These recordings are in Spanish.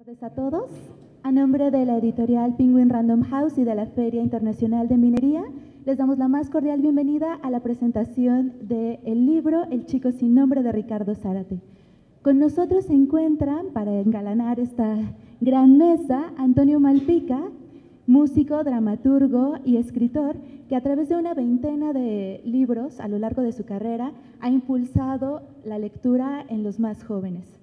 Buenas tardes a todos. A nombre de la editorial Penguin Random House y de la Feria Internacional de Minería, les damos la más cordial bienvenida a la presentación del libro El chico sin nombre de Ricardo Zárate. Con nosotros se encuentran, para engalanar esta gran mesa, Antonio Malpica, músico, dramaturgo y escritor, que a través de una veintena de libros a lo largo de su carrera ha impulsado la lectura en los más jóvenes.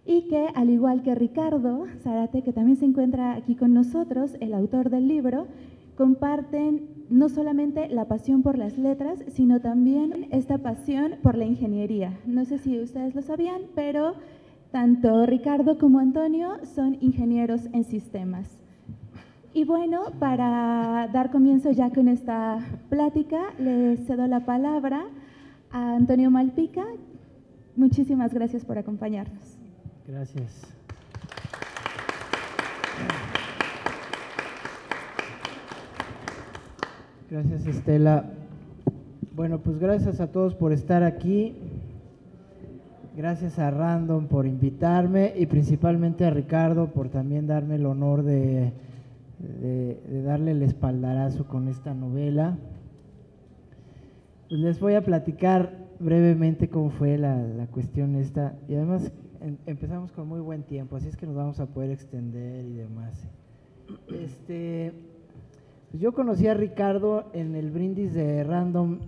Y que, al igual que Ricardo Zárate, que también se encuentra aquí con nosotros, el autor del libro, comparten no solamente la pasión por las letras, sino también esta pasión por la ingeniería. No sé si ustedes lo sabían, pero tanto Ricardo como Antonio son ingenieros en sistemas. Y bueno, para dar comienzo ya con esta plática, le cedo la palabra a Antonio Malpica. Muchísimas gracias por acompañarnos. Gracias. Gracias, Estela. Bueno, pues gracias a todos por estar aquí. Gracias a Random por invitarme y principalmente a Ricardo por también darme el honor de darle el espaldarazo con esta novela. Pues les voy a platicar brevemente cómo fue la cuestión esta, y además empezamos con muy buen tiempo, así es que nos vamos a poder extender y demás. Pues yo conocí a Ricardo en el brindis de Random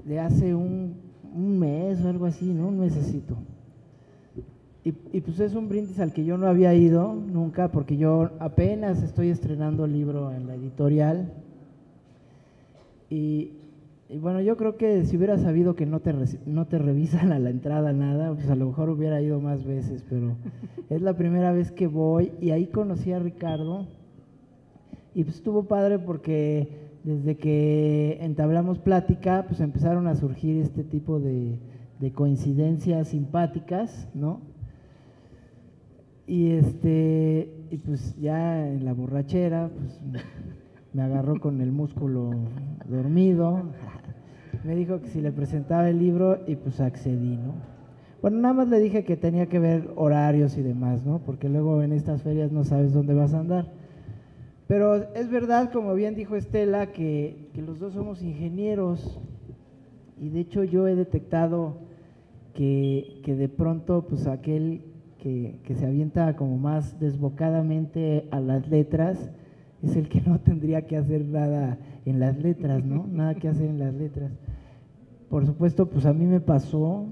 de hace un mes o algo así, ¿no? Un mesecito. Y pues es un brindis al que yo no había ido nunca, porque yo apenas estoy estrenando el libro en la editorial. Y bueno, yo creo que si hubiera sabido que no te revisan a la entrada nada, pues a lo mejor hubiera ido más veces, pero es la primera vez que voy y ahí conocí a Ricardo y pues estuvo padre porque desde que entablamos plática, pues empezaron a surgir este tipo de coincidencias simpáticas, ¿no? Y pues ya en la borrachera, pues me agarró con el músculo dormido, me dijo que si le presentaba el libro y pues accedí, ¿no? Bueno, nada más le dije que tenía que ver horarios y demás, ¿no? Porque luego en estas ferias no sabes dónde vas a andar. Pero es verdad, como bien dijo Estela, que los dos somos ingenieros y de hecho yo he detectado que de pronto pues aquel que se avienta como más desbocadamente a las letras es el que no tendría que hacer nada en las letras, ¿no? Nada que hacer en las letras. Por supuesto, pues a mí me pasó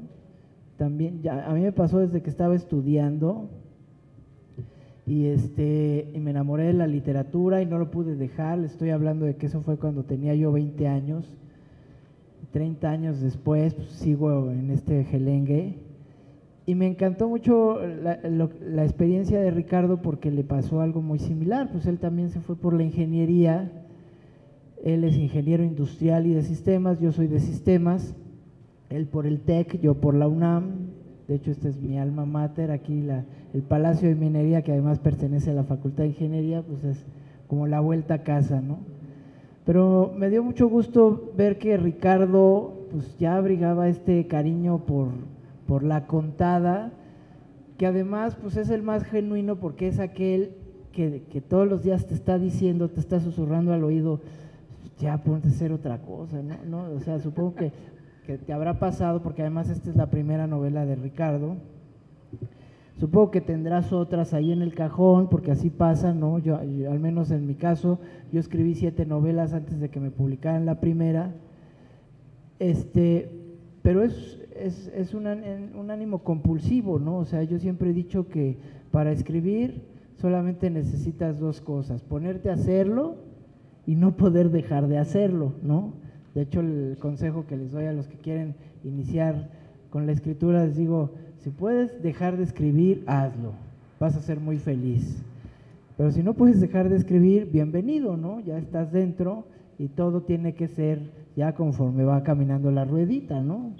también, a mí me pasó desde que estaba estudiando y me enamoré de la literatura y no lo pude dejar. Le estoy hablando de que eso fue cuando tenía yo 20 años. 30 años después, pues, sigo en este gelengue. Y me encantó mucho la experiencia de Ricardo porque le pasó algo muy similar, pues él también se fue por la ingeniería, él es ingeniero industrial y de sistemas, yo soy de sistemas, él por el TEC, yo por la UNAM, de hecho este es mi alma mater, aquí el Palacio de Minería, que además pertenece a la Facultad de Ingeniería, pues es como la vuelta a casa, ¿no? Pero me dio mucho gusto ver que Ricardo pues ya abrigaba este cariño por la contada, que además pues es el más genuino porque es aquel que todos los días te está diciendo, te está susurrando al oído, ya ponte a hacer otra cosa, ¿no? O sea, supongo que te habrá pasado, porque además esta es la primera novela de Ricardo, supongo que tendrás otras ahí en el cajón, porque así pasa, ¿no? Yo al menos en mi caso, yo escribí 7 novelas antes de que me publicaran la primera, pero es un ánimo compulsivo, ¿no? O sea, yo siempre he dicho que para escribir solamente necesitas 2 cosas, ponerte a hacerlo y no poder dejar de hacerlo, ¿no? De hecho, el consejo que les doy a los que quieren iniciar con la escritura, les digo, si puedes dejar de escribir, hazlo, vas a ser muy feliz. Pero si no puedes dejar de escribir, bienvenido, ¿no? Ya estás dentro y todo tiene que ser ya conforme va caminando la ruedita, ¿no?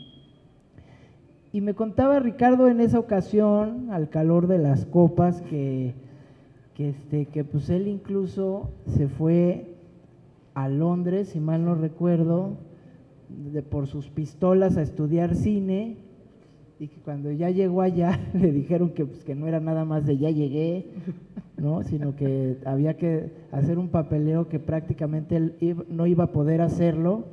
Y me contaba Ricardo en esa ocasión, al calor de las copas, que pues él incluso se fue a Londres, si mal no recuerdo, por sus pistolas a estudiar cine, y que cuando ya llegó allá le dijeron que, pues, que no era nada más de ya llegué, ¿no? Sino que había que hacer un papeleo que prácticamente él no iba a poder hacerlo,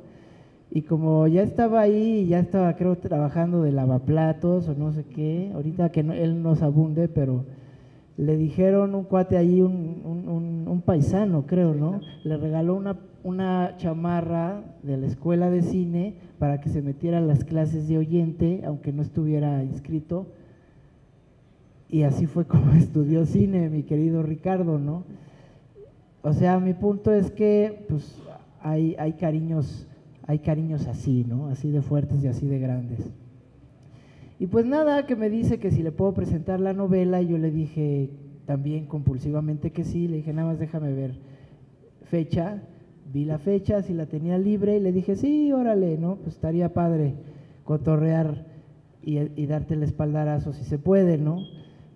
y como ya estaba ahí, ya estaba creo trabajando de lavaplatos o no sé qué, ahorita que él nos abunde, pero le dijeron un cuate ahí, un paisano creo, ¿no? Le regaló una chamarra de la escuela de cine para que se metiera a las clases de oyente, aunque no estuviera inscrito, y así fue como estudió cine, mi querido Ricardo, ¿no? O sea, mi punto es que pues hay cariños así, ¿no? Así de fuertes y así de grandes. Y pues nada, que me dice que si le puedo presentar la novela, y yo le dije también compulsivamente que sí, le dije nada más déjame ver fecha, vi la fecha, si la tenía libre, y le dije sí, órale, ¿no? Pues estaría padre cotorrear y darte el espaldarazo si se puede, ¿no?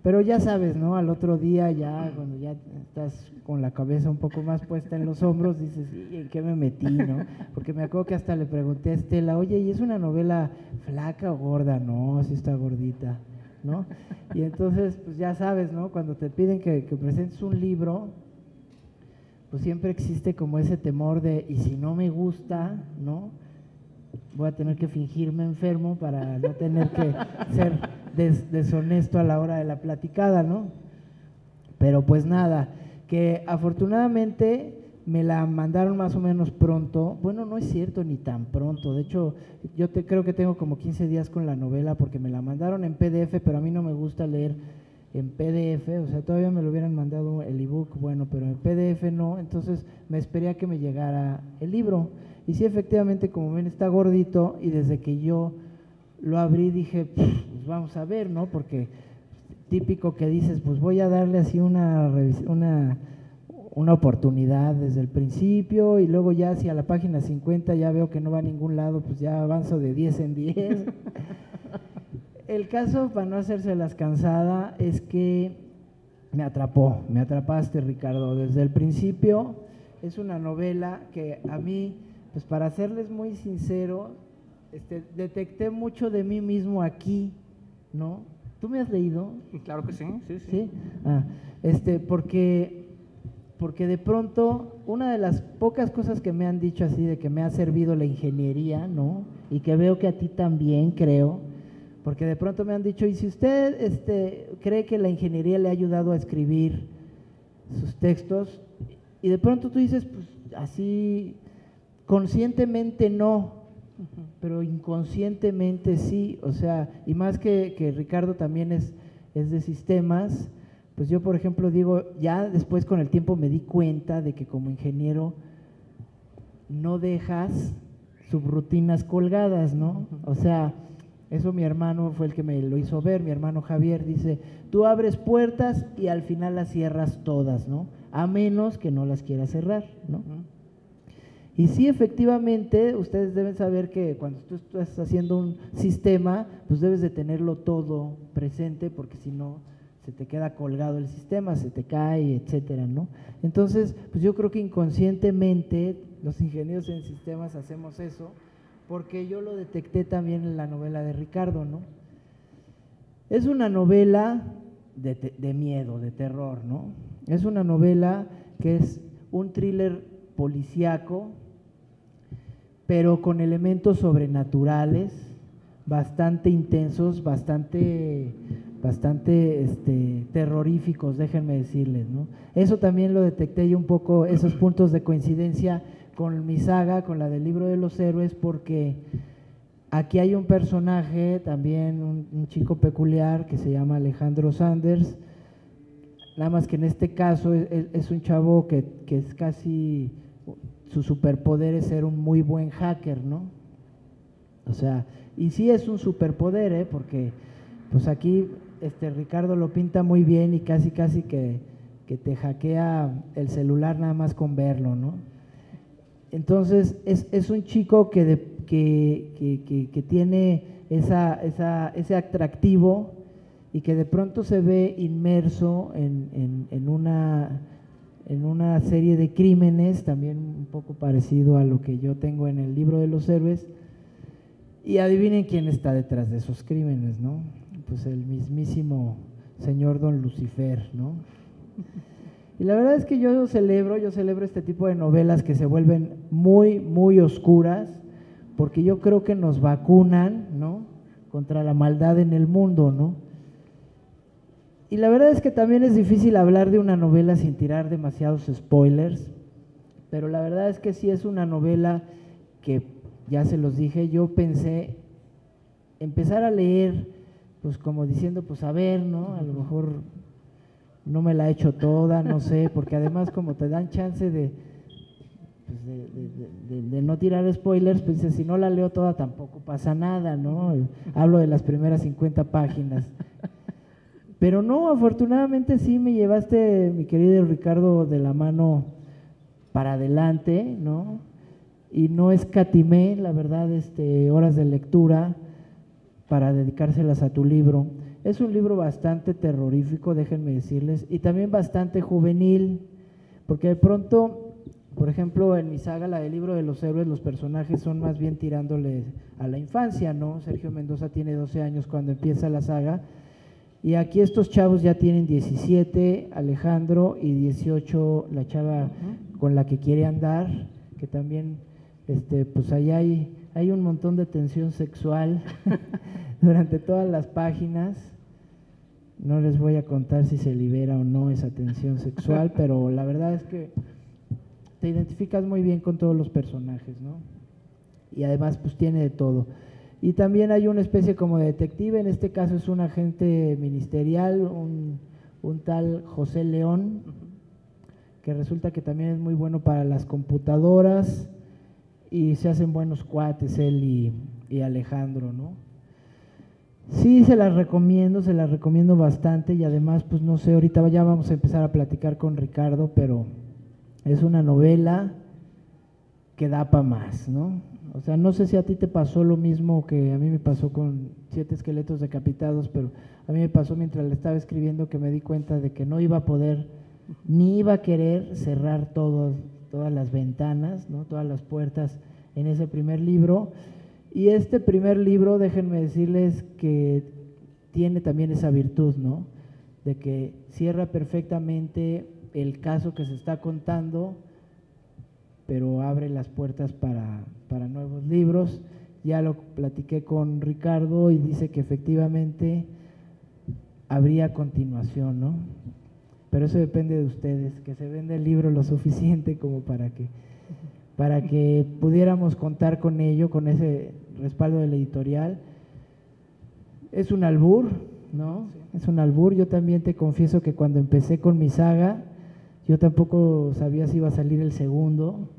Pero ya sabes, ¿no? Al otro día ya, cuando ya estás con la cabeza un poco más puesta en los hombros, dices, ¿en qué me metí, no? Porque me acuerdo que hasta le pregunté a Estela, oye, ¿y es una novela flaca o gorda? No, sí está gordita, ¿no? Y entonces, pues ya sabes, ¿no? Cuando te piden que presentes un libro, pues siempre existe como ese temor de, ¿y si no me gusta, no? Voy a tener que fingirme enfermo para no tener que ser deshonesto a la hora de la platicada, ¿no? Pero pues nada, que afortunadamente me la mandaron más o menos pronto. Bueno, no es cierto ni tan pronto, de hecho yo creo que tengo como 15 días con la novela porque me la mandaron en PDF, pero a mí no me gusta leer en PDF, o sea, todavía me lo hubieran mandado el ebook, bueno, pero en PDF no, entonces me esperé a que me llegara el libro. Y sí, efectivamente, como ven, está gordito, y desde que yo lo abrí dije, pues vamos a ver, ¿no? Porque típico que dices, pues voy a darle así una oportunidad desde el principio, y luego ya si a la página 50 ya veo que no va a ningún lado, pues ya avanzo de 10 en 10. El caso, para no hacérselas cansada, es que me atrapaste, Ricardo, desde el principio. Es una novela que a mí, pues para serles muy sincero, detecté mucho de mí mismo aquí, ¿no? ¿Tú me has leído? Claro que sí, sí, sí. ¿Sí? Porque de pronto, una de las pocas cosas que me han dicho así, de que me ha servido la ingeniería, ¿no? Y que veo que a ti también, creo, porque de pronto me han dicho, y si usted cree que la ingeniería le ha ayudado a escribir sus textos, y de pronto tú dices, pues así, conscientemente no, pero inconscientemente sí, o sea, y más que Ricardo también es de sistemas, pues yo por ejemplo digo, ya después con el tiempo me di cuenta de que como ingeniero no dejas subrutinas colgadas, ¿no? O sea, eso mi hermano fue el que me lo hizo ver, mi hermano Javier dice, tú abres puertas y al final las cierras todas, ¿no? A menos que no las quieras cerrar, ¿no? Y sí, efectivamente, ustedes deben saber que cuando tú estás haciendo un sistema, pues debes de tenerlo todo presente, porque si no, se te queda colgado el sistema, se te cae, etcétera, ¿no? Entonces, pues yo creo que inconscientemente los ingenieros en sistemas hacemos eso, porque yo lo detecté también en la novela de Ricardo, ¿no? Es una novela de miedo, de terror, ¿no? Es una novela que es un thriller policíaco, pero con elementos sobrenaturales, bastante intensos, bastante terroríficos, déjenme decirles, ¿no? Eso también lo detecté yo un poco, esos puntos de coincidencia con mi saga, con la del libro de los héroes, porque aquí hay un personaje, también un chico peculiar que se llama Alejandro Sanders, nada más que en este caso es un chavo que es casi, su superpoder es ser un muy buen hacker, ¿no? O sea, y sí es un superpoder, porque pues aquí Ricardo lo pinta muy bien y casi que te hackea el celular nada más con verlo, ¿no? Entonces es un chico que tiene ese atractivo y que de pronto se ve inmerso en una serie de crímenes, también un poco parecido a lo que yo tengo en el libro de los héroes, Y adivinen quién está detrás de esos crímenes, ¿no? Pues el mismísimo señor Don Lucifer, ¿no? Y la verdad es que yo celebro este tipo de novelas que se vuelven muy, muy oscuras, porque yo creo que nos vacunan, ¿no?, contra la maldad en el mundo, ¿no? Y la verdad es que también es difícil hablar de una novela sin tirar demasiados spoilers, pero la verdad es que sí es una novela que, ya se los dije, yo pensé empezar a leer, pues como diciendo, pues a ver, ¿no? A lo mejor no me la he hecho toda, no sé, porque además como te dan chance de, pues de no tirar spoilers, pues dices, si no la leo toda tampoco pasa nada, ¿no? Hablo de las primeras 50 páginas. Pero no, afortunadamente sí me llevaste, mi querido Ricardo, de la mano para adelante, ¿no? Y no escatimé, la verdad, horas de lectura para dedicárselas a tu libro. Es un libro bastante terrorífico, déjenme decirles, y también bastante juvenil, porque de pronto, por ejemplo, en mi saga, la del Libro de los Héroes, los personajes son más bien tirándole a la infancia, ¿no? Sergio Mendoza tiene 12 años cuando empieza la saga, y aquí estos chavos ya tienen 17, Alejandro, y 18, la chava con la que quiere andar, que también, pues ahí hay un montón de tensión sexual durante todas las páginas. No les voy a contar si se libera o no esa tensión sexual, pero la verdad es que te identificas muy bien con todos los personajes, ¿no? Y además pues tiene de todo. Y también hay una especie como de detective, en este caso es un agente ministerial, un tal José León, que resulta que también es muy bueno para las computadoras y se hacen buenos cuates él y Alejandro, ¿no? Sí, se las recomiendo bastante, y además, pues no sé, ahorita ya vamos a empezar a platicar con Ricardo, pero es una novela que da para más, ¿no? O sea, no sé si a ti te pasó lo mismo que a mí me pasó con 7 esqueletos decapitados, pero a mí me pasó mientras le estaba escribiendo que me di cuenta de que no iba a poder, ni iba a querer cerrar todas las ventanas, ¿no?, todas las puertas en ese primer libro. Y este primer libro, déjenme decirles que tiene también esa virtud, ¿no?, de que cierra perfectamente el caso que se está contando, pero abre las puertas para nuevos libros. Ya lo platiqué con Ricardo y dice que efectivamente habría continuación, ¿no? Pero eso depende de ustedes, que se venda el libro lo suficiente como para que pudiéramos contar con ello, con ese respaldo del editorial. Es un albur, ¿no? Es un albur. Yo también te confieso que cuando empecé con mi saga, yo tampoco sabía si iba a salir el segundo,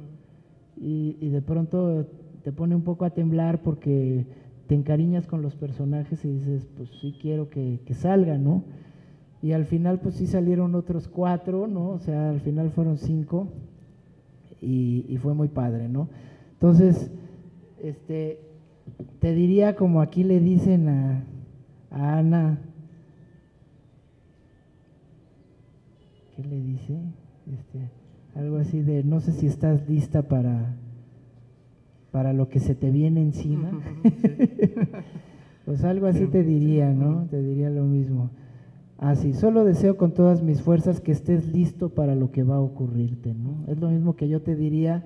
y de pronto te pone un poco a temblar porque te encariñas con los personajes y dices, pues sí quiero que salga, ¿no? Y al final pues sí salieron otros 4, ¿no? O sea, al final fueron 5 y fue muy padre, ¿no? Entonces, te diría, como aquí le dicen a Ana, ¿qué le dice? Algo así de, no sé si estás lista para lo que se te viene encima. Pues algo así te diría, ¿no? Te diría lo mismo. Así, solo deseo con todas mis fuerzas que estés listo para lo que va a ocurrirte, ¿no? Es lo mismo que yo te diría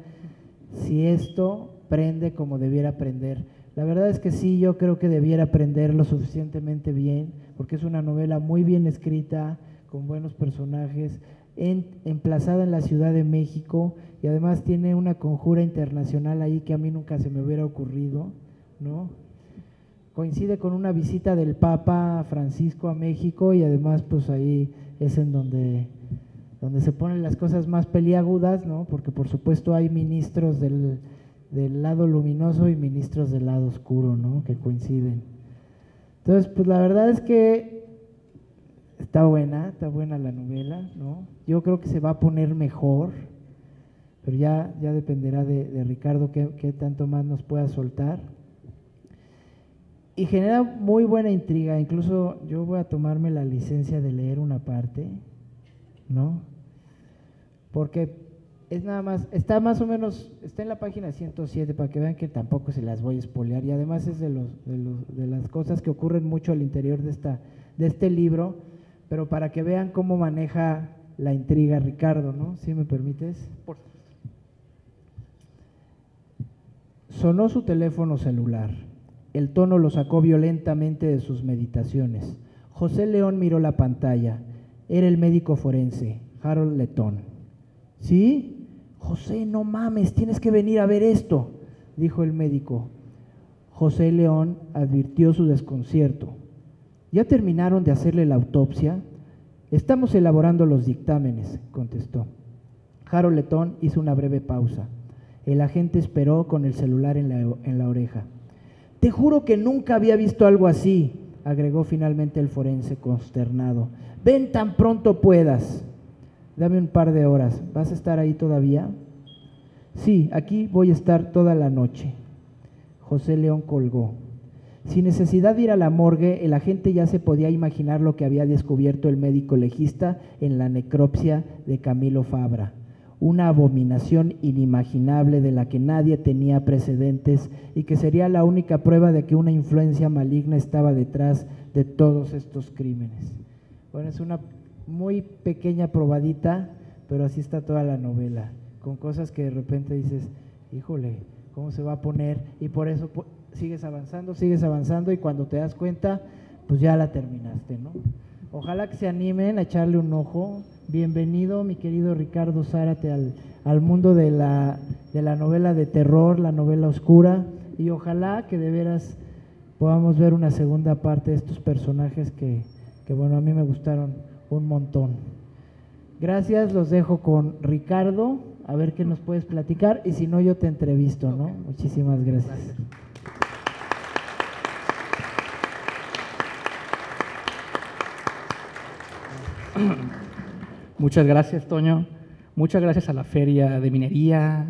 si esto prende como debiera prender. La verdad es que sí, yo creo que debiera prender lo suficientemente bien, porque es una novela muy bien escrita, con buenos personajes, emplazada en la Ciudad de México, y además tiene una conjura internacional ahí que a mí nunca se me hubiera ocurrido, ¿no? Coincide con una visita del Papa Francisco a México, y además pues ahí es en donde se ponen las cosas más peliagudas, ¿no? Porque por supuesto hay ministros del lado luminoso y ministros del lado oscuro, ¿no?, que coinciden. Entonces, pues la verdad es que está buena la novela, ¿no? Yo creo que se va a poner mejor, pero ya dependerá de Ricardo qué tanto más nos pueda soltar. Y genera muy buena intriga, incluso yo voy a tomarme la licencia de leer una parte, ¿no? Porque Es nada más, está más o menos, está en la página 107 para que vean que tampoco se las voy a espolear, y además es de las cosas que ocurren mucho al interior de este libro, pero para que vean cómo maneja la intriga Ricardo, ¿no? ¿Sí me permites? Por supuesto. Sonó su teléfono celular. El tono lo sacó violentamente de sus meditaciones. José León miró la pantalla. Era el médico forense, Harold Letón. ¿Sí? José, no mames, tienes que venir a ver esto, dijo el médico. José León advirtió su desconcierto. ¿Ya terminaron de hacerle la autopsia? Estamos elaborando los dictámenes, contestó. Harold Letón hizo una breve pausa. El agente esperó con el celular en la oreja. Te juro que nunca había visto algo así, agregó finalmente el forense consternado. Ven tan pronto puedas. Dame un par de horas. ¿Vas a estar ahí todavía? Sí, aquí voy a estar toda la noche. José León colgó. Sin necesidad de ir a la morgue, el agente ya se podía imaginar lo que había descubierto el médico legista en la necropsia de Camilo Fabra. Una abominación inimaginable de la que nadie tenía precedentes y que sería la única prueba de que una influencia maligna estaba detrás de todos estos crímenes. Bueno, es una muy pequeña probadita, pero así está toda la novela, con cosas que de repente dices, híjole, ¿cómo se va a poner? Y por eso sigues avanzando y cuando te das cuenta, pues ya la terminaste, ¿no? Ojalá que se animen a echarle un ojo. Bienvenido, mi querido Ricardo Zárate, al mundo de la novela de terror, la novela oscura, y ojalá que de veras podamos ver una segunda parte de estos personajes que bueno, a mí me gustaron un montón. Gracias, los dejo con Ricardo, a ver qué nos puedes platicar, y si no yo te entrevisto, ¿no? Okay. Muchísimas gracias. Muchas gracias, Toño. Muchas gracias a la Feria de Minería,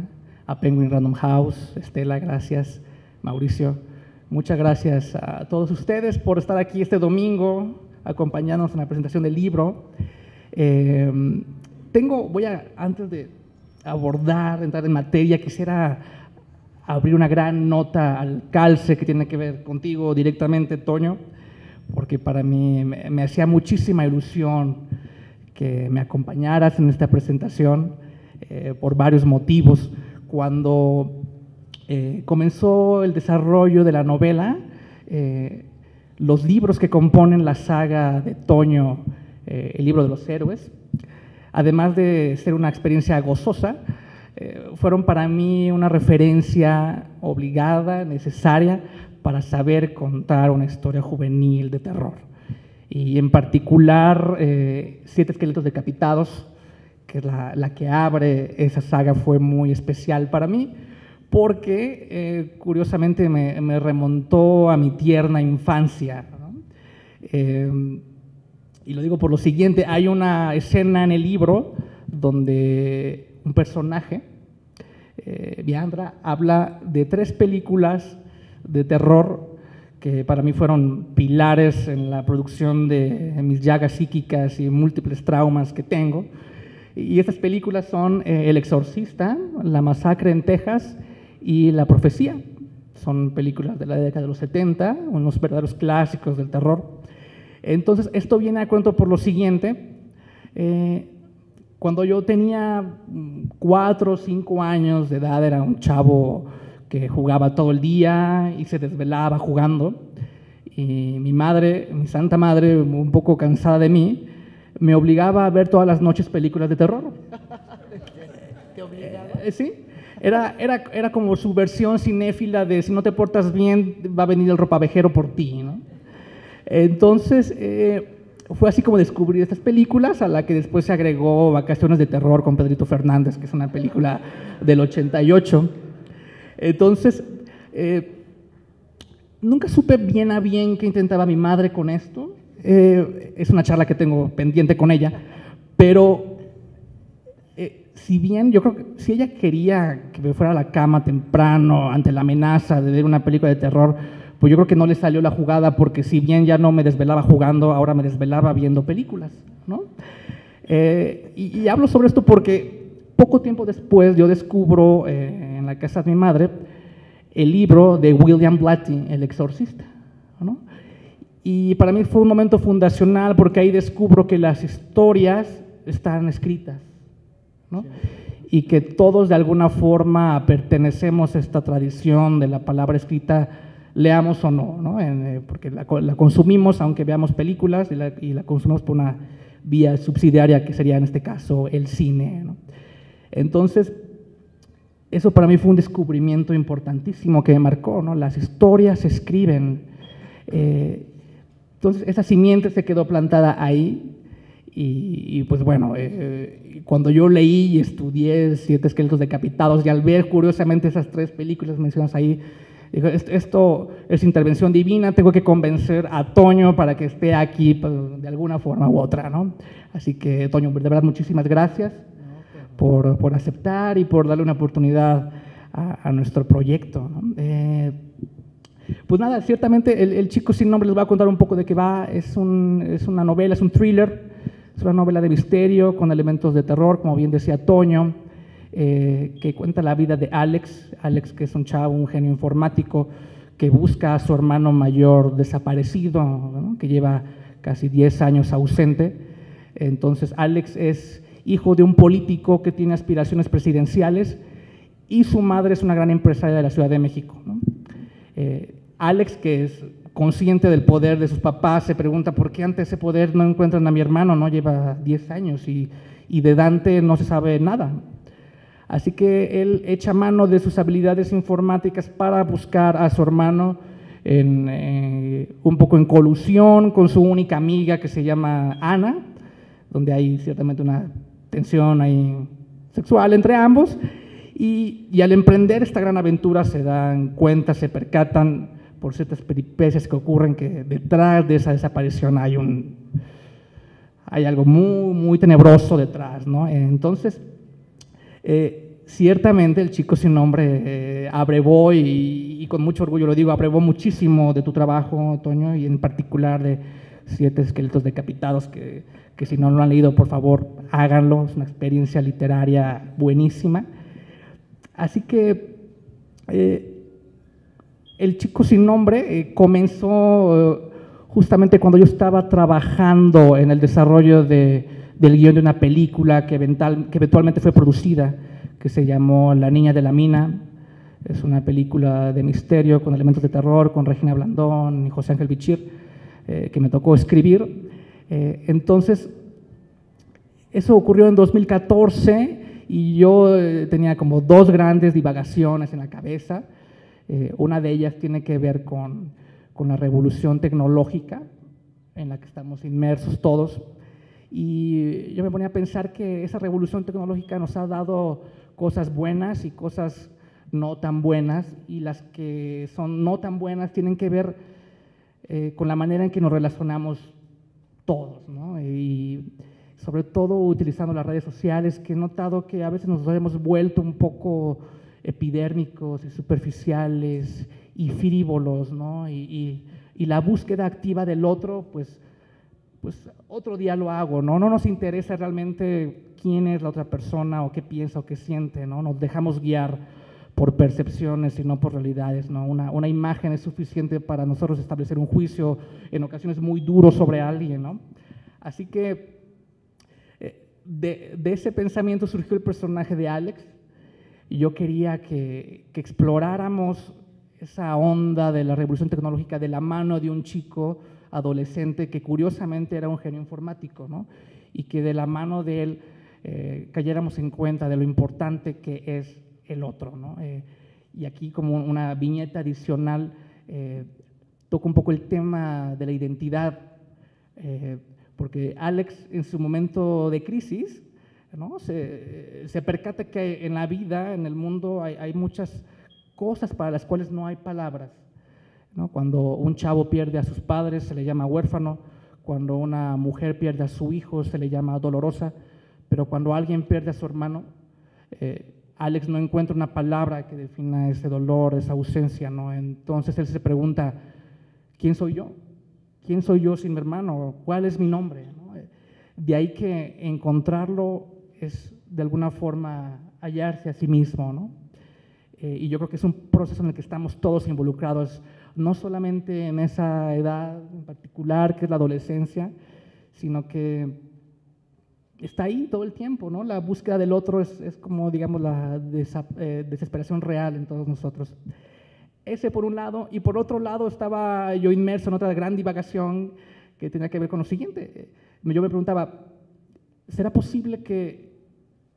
a Penguin Random House, Estela, gracias, Mauricio. Muchas gracias a todos ustedes por estar aquí este domingo, acompañándonos en la presentación del libro. Antes de entrar en materia, quisiera abrir una gran nota al calce que tiene que ver contigo directamente, Toño, porque para mí me hacía muchísima ilusión que me acompañaras en esta presentación por varios motivos. Cuando comenzó el desarrollo de la novela, los libros que componen la saga de Toño, el libro de los héroes, además de ser una experiencia gozosa, fueron para mí una referencia obligada, necesaria, para saber contar una historia juvenil de terror. Y en particular, Siete esqueletos decapitados, que es la que abre esa saga, fue muy especial para mí, porque curiosamente me remontó a mi tierna infancia, ¿no? Y lo digo por lo siguiente: hay una escena en el libro donde un personaje, Viandra, habla de 3 películas de terror que para mí fueron pilares en la producción de mis llagas psíquicas y múltiples traumas que tengo. Y estas películas son El Exorcista, La Masacre en Texas y La Profecía. Son películas de la década de los 70, unos verdaderos clásicos del terror. Entonces, esto viene a cuento por lo siguiente. Cuando yo tenía 4 o 5 años de edad, era un chavo que jugaba todo el día y se desvelaba jugando, y mi madre, mi santa madre, un poco cansada de mí, me obligaba a ver todas las noches películas de terror. ¿Te obligaba? Sí, era como su versión cinéfila de si no te portas bien va a venir el ropavejero por ti, ¿no? Entonces fue así como descubrí estas películas, a la que después se agregó Vacaciones de Terror con Pedrito Fernández, que es una película del 88. Entonces, nunca supe bien a bien qué intentaba mi madre con esto. Es una charla que tengo pendiente con ella, pero si bien yo creo que si ella quería que me fuera a la cama temprano ante la amenaza de ver una película de terror, pues yo creo que no le salió la jugada, porque si bien ya no me desvelaba jugando, ahora me desvelaba viendo películas, ¿no? Y hablo sobre esto porque poco tiempo después yo descubro en la casa de mi madre el libro de William Blatty, El exorcista, ¿no? Y para mí fue un momento fundacional porque ahí descubro que las historias están escritas, ¿no? Sí. Y que todos de alguna forma pertenecemos a esta tradición de la palabra escrita, leamos o no, ¿no? Porque la consumimos aunque veamos películas y la consumimos por una vía subsidiaria que sería en este caso el cine, ¿no? Entonces, eso para mí fue un descubrimiento importantísimo que me marcó, ¿no? Las historias se escriben. Entonces, esa simiente se quedó plantada ahí y pues bueno, cuando yo leí y estudié Siete esqueletos decapitados y al ver curiosamente esas 3 películas mencionadas ahí, digo, esto es intervención divina, tengo que convencer a Toño para que esté aquí pues, de alguna forma u otra, ¿no? Así que, Toño, de verdad, muchísimas gracias por aceptar y por darle una oportunidad a nuestro proyecto, ¿no? Pues nada, ciertamente el chico sin nombre les voy a contar un poco de qué va. Es una novela, es un thriller, es una novela de misterio con elementos de terror, como bien decía Toño, que cuenta la vida de Alex, que es un chavo, un genio informático, que busca a su hermano mayor desaparecido, ¿no? Que lleva casi 10 años ausente. Entonces, Alex es hijo de un político que tiene aspiraciones presidenciales y su madre es una gran empresaria de la Ciudad de México, ¿no? Alex, que es consciente del poder de sus papás, se pregunta por qué ante ese poder no encuentran a mi hermano, no lleva 10 años y de Dante no se sabe nada. Así que él echa mano de sus habilidades informáticas para buscar a su hermano un poco en colusión con su única amiga que se llama Ana, donde hay ciertamente una tensión ahí sexual entre ambos, y al emprender esta gran aventura se dan cuenta, se percatan por ciertas peripecias que ocurren que detrás de esa desaparición hay algo muy, muy tenebroso detrás, ¿no? Entonces, ciertamente el chico sin nombre abrevó, y con mucho orgullo lo digo, abrevó muchísimo de tu trabajo, Toño, y en particular de Siete esqueletos decapitados, que si no lo han leído, por favor, háganlo, es una experiencia literaria buenísima. Así que el chico sin nombre comenzó justamente cuando yo estaba trabajando en el desarrollo del guión de una película que eventualmente fue producida, que se llamó La niña de la mina. Es una película de misterio con elementos de terror, con Regina Blandón y José Ángel Bichir, que me tocó escribir. Entonces, eso ocurrió en 2014 y yo tenía como 2 grandes divagaciones en la cabeza. Una de ellas tiene que ver con la revolución tecnológica en la que estamos inmersos todos. Y yo me ponía a pensar que esa revolución tecnológica nos ha dado cosas buenas y cosas no tan buenas, y las que son no tan buenas tienen que ver con la manera en que nos relacionamos todos, ¿no? Y sobre todo utilizando las redes sociales, que he notado que a veces nos hemos vuelto un poco epidérmicos y superficiales y frívolos, ¿no? Y la búsqueda activa del otro, pues otro día lo hago, ¿no? No nos interesa realmente quién es la otra persona o qué piensa o qué siente, ¿no? Nos dejamos guiar por percepciones y no por realidades, ¿no? Una imagen es suficiente para nosotros establecer un juicio, en ocasiones muy duro, sobre alguien, ¿no? Así que de ese pensamiento surgió el personaje de Alex, y yo quería que exploráramos esa onda de la revolución tecnológica de la mano de un chico adolescente que curiosamente era un genio informático, ¿no? Y que de la mano de él cayéramos en cuenta de lo importante que es el otro, ¿no? Y aquí, como una viñeta adicional, toco un poco el tema de la identidad, porque Alex, en su momento de crisis, ¿no? se percata que en la vida, en el mundo, hay muchas cosas para las cuales no hay palabras, ¿no? Cuando un chavo pierde a sus padres, se le llama huérfano. Cuando una mujer pierde a su hijo, se le llama dolorosa. Pero cuando alguien pierde a su hermano, Alex no encuentra una palabra que defina ese dolor, esa ausencia, ¿no? Entonces él se pregunta, ¿quién soy yo? ¿Quién soy yo sin mi hermano? ¿Cuál es mi nombre? ¿No? De ahí que encontrarlo es de alguna forma hallarse a sí mismo, ¿no? Y yo creo que es un proceso en el que estamos todos involucrados, no solamente en esa edad en particular, que es la adolescencia, sino que está ahí todo el tiempo, ¿no? La búsqueda del otro es como, digamos, la desesperación real en todos nosotros. Ese por un lado, y por otro lado estaba yo inmerso en otra gran divagación que tenía que ver con lo siguiente. Yo me preguntaba, ¿será posible que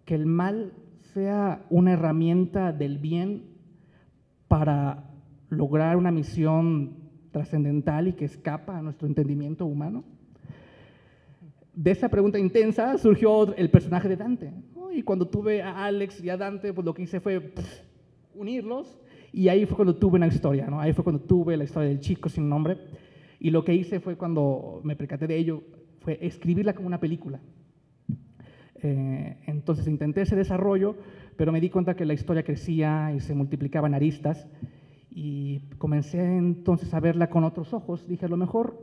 el mal sea una herramienta del bien para lograr una misión trascendental y que escapa a nuestro entendimiento humano? De esa pregunta intensa surgió el personaje de Dante, ¿no? Y cuando tuve a Alex y a Dante, pues lo que hice fue unirlos, y ahí fue cuando tuve una historia, ¿no? Ahí fue cuando tuve la historia del chico sin nombre, y lo que hice fue, cuando me percaté de ello, fue escribirla como una película. Entonces intenté ese desarrollo, pero me di cuenta que la historia crecía y se multiplicaba en aristas, y comencé entonces a verla con otros ojos. Dije, a lo mejor,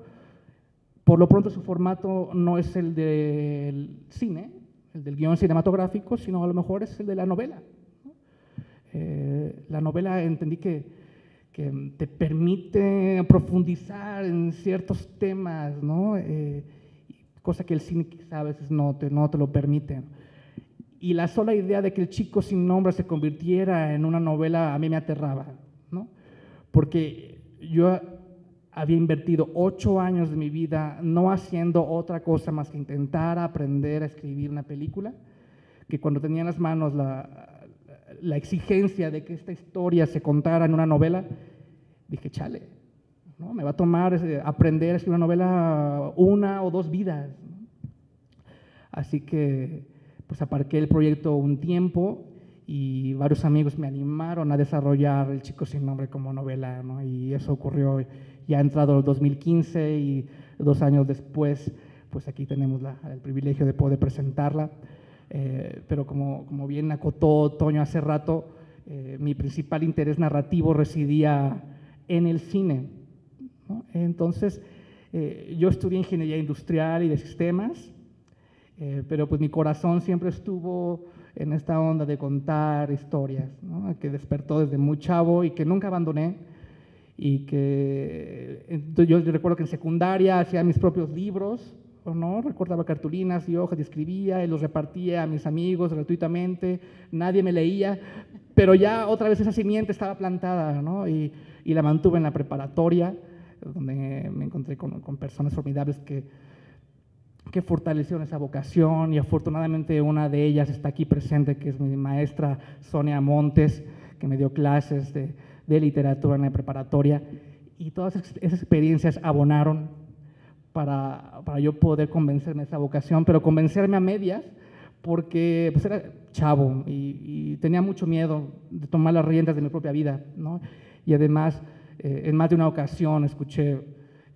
por lo pronto, su formato no es el del cine, el del guión cinematográfico, sino a lo mejor es el de la novela, ¿no? La novela entendí que te permite profundizar en ciertos temas, ¿no? Cosa que el cine quizá a veces no te lo permite. Y la sola idea de que El chico sin nombre se convirtiera en una novela a mí me aterraba, ¿no? Porque yo había invertido 8 años de mi vida no haciendo otra cosa más que intentar aprender a escribir una película, que cuando tenía en las manos la exigencia de que esta historia se contara en una novela, dije, chale, ¿no? Me va a tomar aprender a escribir una novela 1 o 2 vidas, ¿no? Así que pues aparqué el proyecto un tiempo y varios amigos me animaron a desarrollar El chico sin nombre como novela, ¿no? Y eso ocurrió ya entrado el 2015, y 2 años después, pues aquí tenemos el privilegio de poder presentarla. Pero como bien acotó Toño hace rato, mi principal interés narrativo residía en el cine, ¿no? Entonces, yo estudié ingeniería industrial y de sistemas, pero pues mi corazón siempre estuvo en esta onda de contar historias, ¿no? Que despertó desde muy chavo y que nunca abandoné. Y que entonces yo recuerdo que en secundaria hacía mis propios libros, ¿no? Recortaba cartulinas y hojas y escribía y los repartía a mis amigos gratuitamente. Nadie me leía, pero ya otra vez esa simiente estaba plantada, ¿no? Y la mantuve en la preparatoria, donde me encontré con personas formidables que fortalecieron esa vocación, y afortunadamente una de ellas está aquí presente, que es mi maestra Sonia Montes, que me dio clases de literatura en la preparatoria, y todas esas experiencias abonaron para yo poder convencerme de esa vocación, pero convencerme a medias, porque pues era chavo y tenía mucho miedo de tomar las riendas de mi propia vida, ¿no? Y además, en más de una ocasión escuché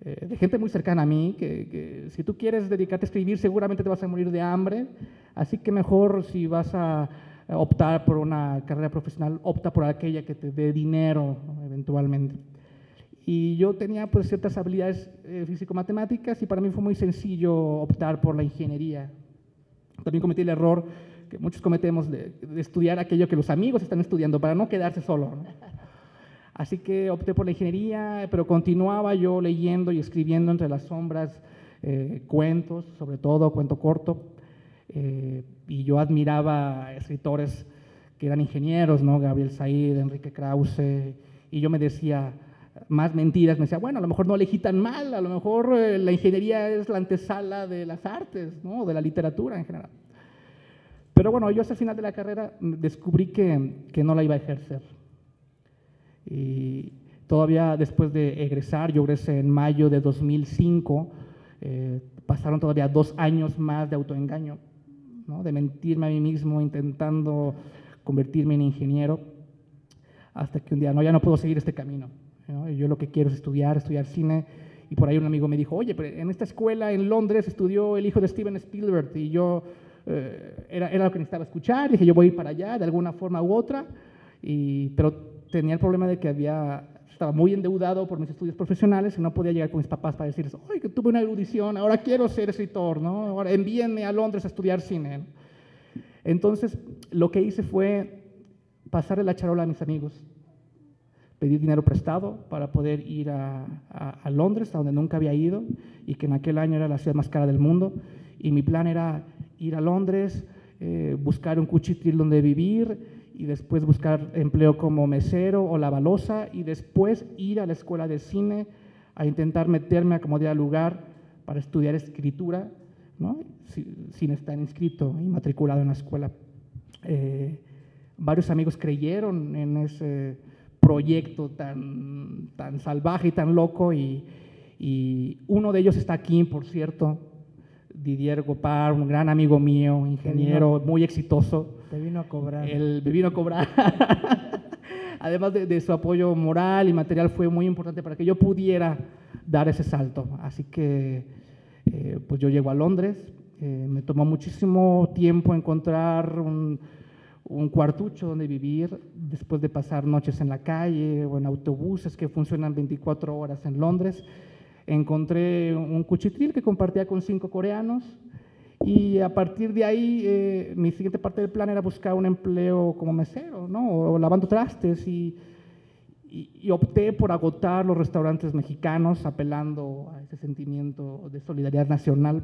de gente muy cercana a mí que si tú quieres dedicarte a escribir seguramente te vas a morir de hambre, así que mejor, si vas a optar por una carrera profesional, opta por aquella que te dé dinero, ¿no? Eventualmente. Y yo tenía pues ciertas habilidades físico-matemáticas, y para mí fue muy sencillo optar por la ingeniería. También cometí el error que muchos cometemos de estudiar aquello que los amigos están estudiando para no quedarse solo, ¿no? Así que opté por la ingeniería, pero continuaba yo leyendo y escribiendo entre las sombras cuentos, sobre todo cuento corto, y yo admiraba a escritores que eran ingenieros, ¿no? Gabriel Said, Enrique Krause, y yo me decía más mentiras, me decía, bueno, a lo mejor no elegí tan mal, a lo mejor la ingeniería es la antesala de las artes, ¿no? De la literatura en general. Pero bueno, yo hasta el final de la carrera descubrí que no la iba a ejercer. Y todavía después de egresar, yo egresé en mayo de 2005, pasaron todavía 2 años más de autoengaño, ¿no? De mentirme a mí mismo intentando convertirme en ingeniero, hasta que un día, no, ya no puedo seguir este camino, ¿no? Yo lo que quiero es estudiar cine, y por ahí un amigo me dijo, oye, pero en esta escuela en Londres estudió el hijo de Steven Spielberg, y yo era lo que necesitaba escuchar, dije, yo voy a ir para allá de alguna forma u otra, pero tenía el problema de que estaba muy endeudado por mis estudios profesionales y no podía llegar con mis papás para decirles, oye, que tuve una erudición, ahora quiero ser escritor, ¿no? Ahora envíenme a Londres a estudiar cine, ¿no? Entonces, lo que hice fue pasarle la charola a mis amigos, pedir dinero prestado para poder ir a Londres, a donde nunca había ido, y que en aquel año era la ciudad más cara del mundo. Y mi plan era ir a Londres, buscar un cuchitril donde vivir, y después buscar empleo como mesero o lavaloza, y después ir a la escuela de cine a intentar meterme a como diera lugar para estudiar escritura, ¿no? Sin estar inscrito y matriculado en la escuela. Varios amigos creyeron en ese proyecto tan salvaje y tan loco, y uno de ellos está aquí, por cierto, Didier Gopar, un gran amigo mío, ingeniero, muy exitoso. Te vino a cobrar. Él me vino a cobrar. Además de su apoyo moral y material, fue muy importante para que yo pudiera dar ese salto. Así que pues yo llego a Londres. Me tomó muchísimo tiempo encontrar un cuartucho donde vivir, después de pasar noches en la calle o en autobuses que funcionan 24 horas en Londres. Encontré un cuchitril que compartía con 5 coreanos, y a partir de ahí mi siguiente parte del plan era buscar un empleo como mesero, ¿no? O lavando trastes, y opté por agotar los restaurantes mexicanos, apelando a ese sentimiento de solidaridad nacional.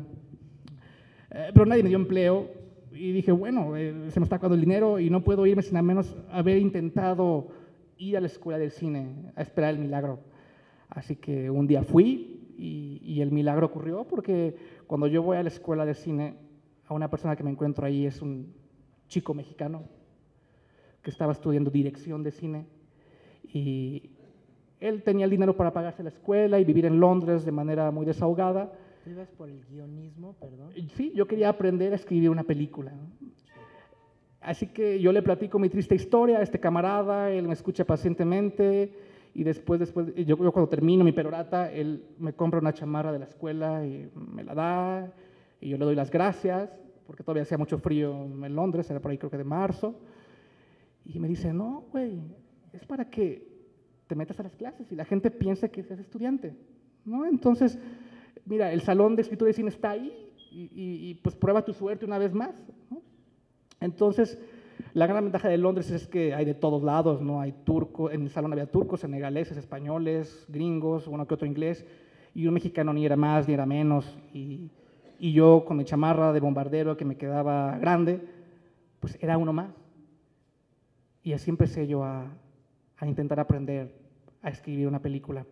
Pero nadie me dio empleo, y dije, bueno, se me está acabando el dinero y no puedo irme sin al menos haber intentado ir a la escuela del cine a esperar el milagro. Así que un día fui, y el milagro ocurrió, porque cuando yo voy a la escuela de cine, a una persona que me encuentro ahí es un chico mexicano que estaba estudiando dirección de cine, y él tenía el dinero para pagarse la escuela y vivir en Londres de manera muy desahogada. ¿Tú ibas por el guionismo, perdón? Sí, yo quería aprender a escribir una película, ¿no? Así que yo le platico mi triste historia a este camarada, él me escucha pacientemente, y después yo cuando termino mi perorata, él me compra una chamarra de la escuela y me la da, y yo le doy las gracias, porque todavía hacía mucho frío en Londres, era por ahí creo que de marzo, y me dice, no, güey, es para que te metas a las clases y la gente piense que seas estudiante, ¿no? Entonces, mira, el salón de escritura y cine está ahí, y pues prueba tu suerte una vez más, ¿no? Entonces, la gran ventaja de Londres es que hay de todos lados, ¿no? Hay turcos, en el salón había turcos, senegaleses, españoles, gringos, uno que otro inglés, y un mexicano ni era más ni era menos, y yo con mi chamarra de bombardero que me quedaba grande, pues era uno más. Y así empecé yo a intentar aprender a escribir una película.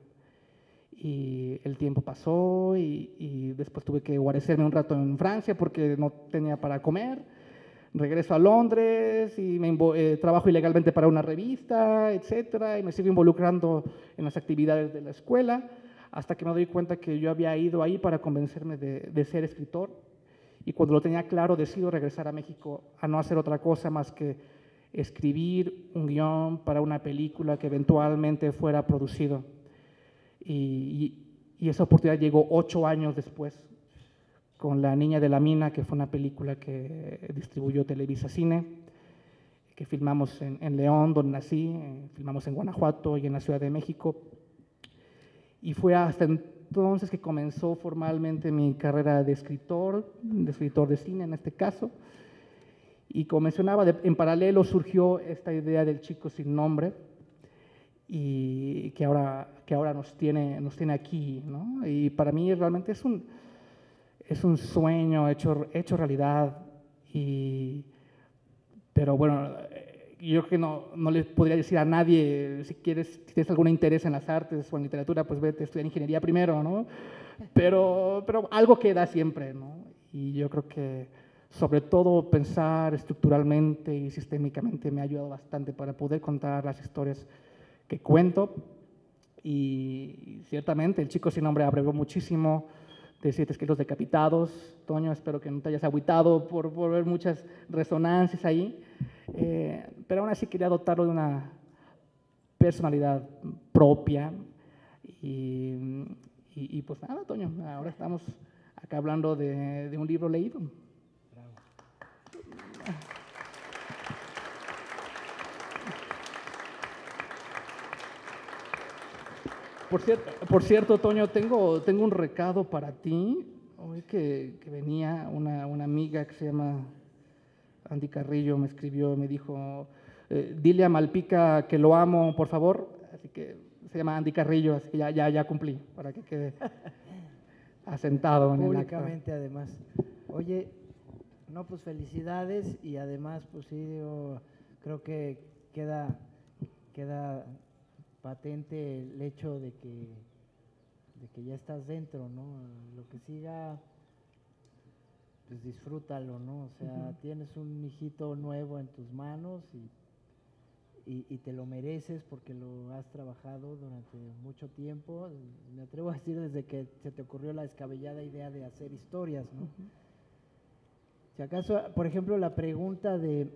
Y el tiempo pasó, y después tuve que guarecerme un rato en Francia porque no tenía para comer. Regreso a Londres y trabajo ilegalmente para una revista, etcétera, y me sigo involucrando en las actividades de la escuela, hasta que me doy cuenta que yo había ido ahí para convencerme de ser escritor, y cuando lo tenía claro decido regresar a México a no hacer otra cosa más que escribir un guión para una película que eventualmente fuera producido. Y esa oportunidad llegó 8 años después, con La Niña de la Mina, que fue una película que distribuyó Televisa Cine, que filmamos en León, donde nací, filmamos en Guanajuato y en la Ciudad de México. Y fue hasta entonces que comenzó formalmente mi carrera de escritor de cine en este caso. Y como mencionaba, en paralelo surgió esta idea del Chico Sin Nombre, y que ahora nos tiene aquí, ¿no? Y para mí realmente es un sueño hecho realidad, pero bueno, yo creo que no le podría decir a nadie, si tienes algún interés en las artes o en literatura, pues vete a estudiar ingeniería primero, ¿no? Pero algo queda siempre, ¿no? Y yo creo que sobre todo pensar estructuralmente y sistémicamente me ha ayudado bastante para poder contar las historias que cuento, y ciertamente El Chico Sin Nombre abrevió muchísimo de 7 esqueletos decapitados. Toño, espero que no te hayas agüitado por ver muchas resonancias ahí, pero aún así quería dotarlo de una personalidad propia, y pues nada, Toño, ahora estamos acá hablando de un libro leído. Bravo. Por cierto, Toño, tengo un recado para ti. Hoy que venía una amiga que se llama Andy Carrillo me escribió, me dijo, dile a Malpica que lo amo, por favor. Así que se llama Andy Carrillo, así que ya cumplí, para que quede asentado en el acta. Públicamente, además. Oye, no, pues felicidades, y además, pues sí, yo creo que queda patente el hecho de que ya estás dentro, ¿no? Lo que siga, pues disfrútalo, ¿no? O sea, tienes un hijito nuevo en tus manos y te lo mereces porque lo has trabajado durante mucho tiempo. Me atrevo a decir desde que se te ocurrió la descabellada idea de hacer historias, ¿no? Si acaso, por ejemplo, la pregunta de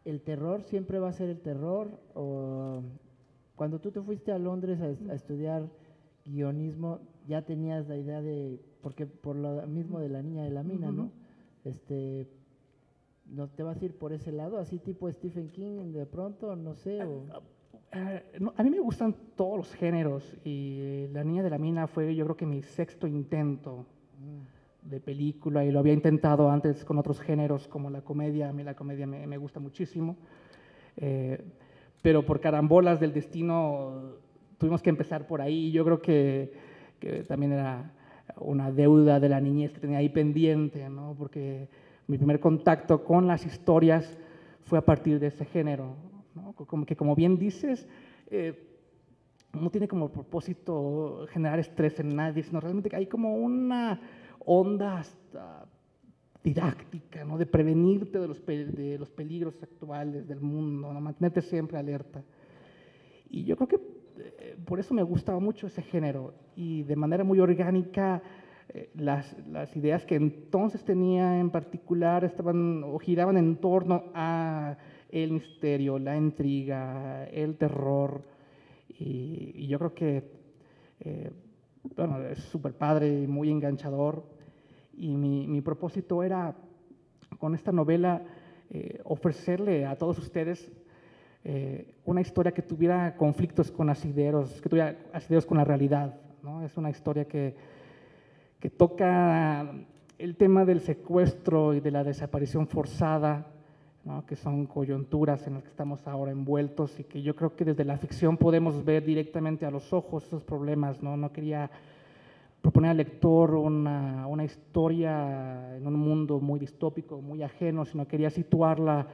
¿el terror siempre va a ser el terror? O cuando tú te fuiste a Londres a estudiar guionismo, ya tenías la idea de, porque por lo mismo de la niña de la mina, ¿no? ¿No te vas a ir por ese lado, así tipo Stephen King de pronto, no sé? No, a mí me gustan todos los géneros, y La niña de la mina fue, yo creo que mi sexto intento de película, y lo había intentado antes con otros géneros como la comedia. A mí la comedia me gusta muchísimo, pero por carambolas del destino tuvimos que empezar por ahí. Yo creo que también era una deuda de la niñez que tenía ahí pendiente, ¿no? Porque mi primer contacto con las historias fue a partir de ese género, ¿no? Como bien dices, no tiene como propósito generar estrés en nadie, sino realmente que hay como una onda hasta didáctica, ¿no? De prevenirte de los peligros actuales del mundo, ¿no? Mantenerte siempre alerta. Y yo creo que por eso me gustaba mucho ese género, y de manera muy orgánica las ideas que entonces tenía en particular estaban o giraban en torno a el misterio, la intriga, el terror, y yo creo que bueno, es súper padre y muy enganchador. Y mi propósito era, con esta novela, ofrecerle a todos ustedes una historia que tuviera conflictos con asideros, que tuviera asideros con la realidad, ¿no? Es una historia que toca el tema del secuestro y de la desaparición forzada, ¿no? Que son coyunturas en las que estamos ahora envueltos, y que yo creo que desde la ficción podemos ver directamente a los ojos esos problemas, ¿no? No quería proponer al lector una historia en un mundo muy distópico, muy ajeno, sino quería situarla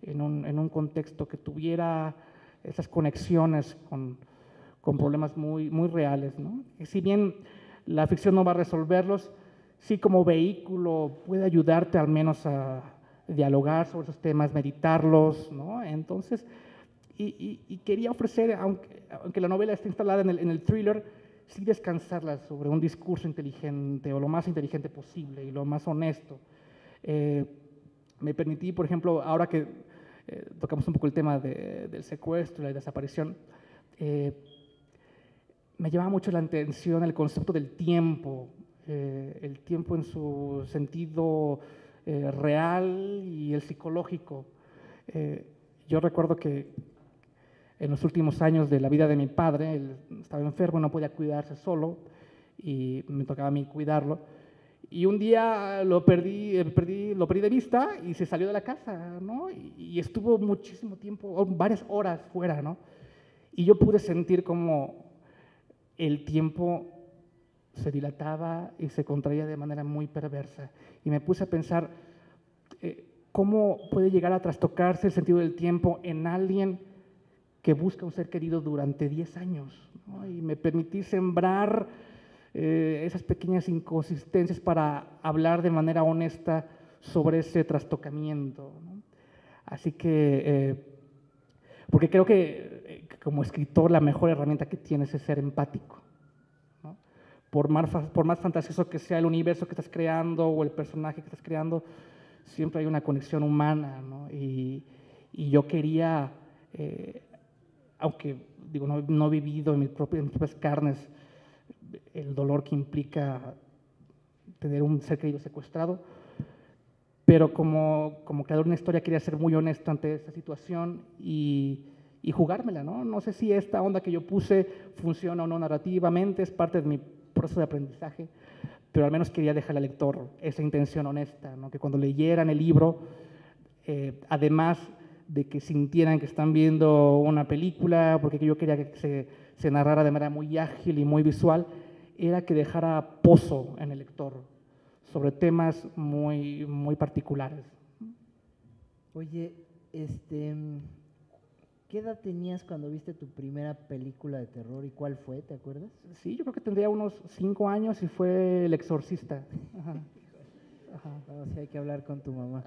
en un contexto que tuviera esas conexiones con problemas muy reales, ¿no? Y si bien la ficción no va a resolverlos, sí, como vehículo puede ayudarte al menos a dialogar sobre esos temas, meditarlos, ¿no? Entonces, y quería ofrecer, aunque la novela esté instalada en el thriller, sí descansarla sobre un discurso inteligente, o lo más inteligente posible y lo más honesto. Me permití, por ejemplo, ahora que tocamos un poco el tema del secuestro y la desaparición, me llama mucho la atención el concepto del tiempo, el tiempo en su sentido real y el psicológico. Yo recuerdo que en los últimos años de la vida de mi padre, él estaba enfermo, no podía cuidarse solo, y me tocaba a mí cuidarlo. Y un día lo perdí de vista, y se salió de la casa, ¿no? Y estuvo muchísimo tiempo, varias horas fuera, ¿no? Y yo pude sentir cómo el tiempo se dilataba y se contraía de manera muy perversa. Y me puse a pensar cómo puede llegar a trastocarse el sentido del tiempo en alguien que busca un ser querido durante 10 años, ¿no? Y me permití sembrar esas pequeñas inconsistencias para hablar de manera honesta sobre ese trastocamiento, ¿no? Así que, porque creo que como escritor la mejor herramienta que tienes es ser empático, ¿no? Por más fantasioso que sea el universo que estás creando o el personaje que estás creando, siempre hay una conexión humana, ¿no? Y yo quería, aunque digo, no he vivido en mis propias carnes el dolor que implica tener un ser querido secuestrado, pero como creador de una historia quería ser muy honesto ante esta situación y jugármela, ¿no? No sé si esta onda que yo puse funciona o no narrativamente, es parte de mi proceso de aprendizaje, pero al menos quería dejarle al lector esa intención honesta, ¿no? Que cuando leyeran el libro además de que sintieran que están viendo una película, porque yo quería que se narrara de manera muy ágil y muy visual, era que dejara pozo en el lector sobre temas muy, muy particulares. Oye, ¿qué edad tenías cuando viste tu primera película de terror y cuál fue? ¿Te acuerdas? Sí, yo creo que tendría unos 5 años y fue El Exorcista. Ajá. Ajá. No, sí hay que hablar con tu mamá.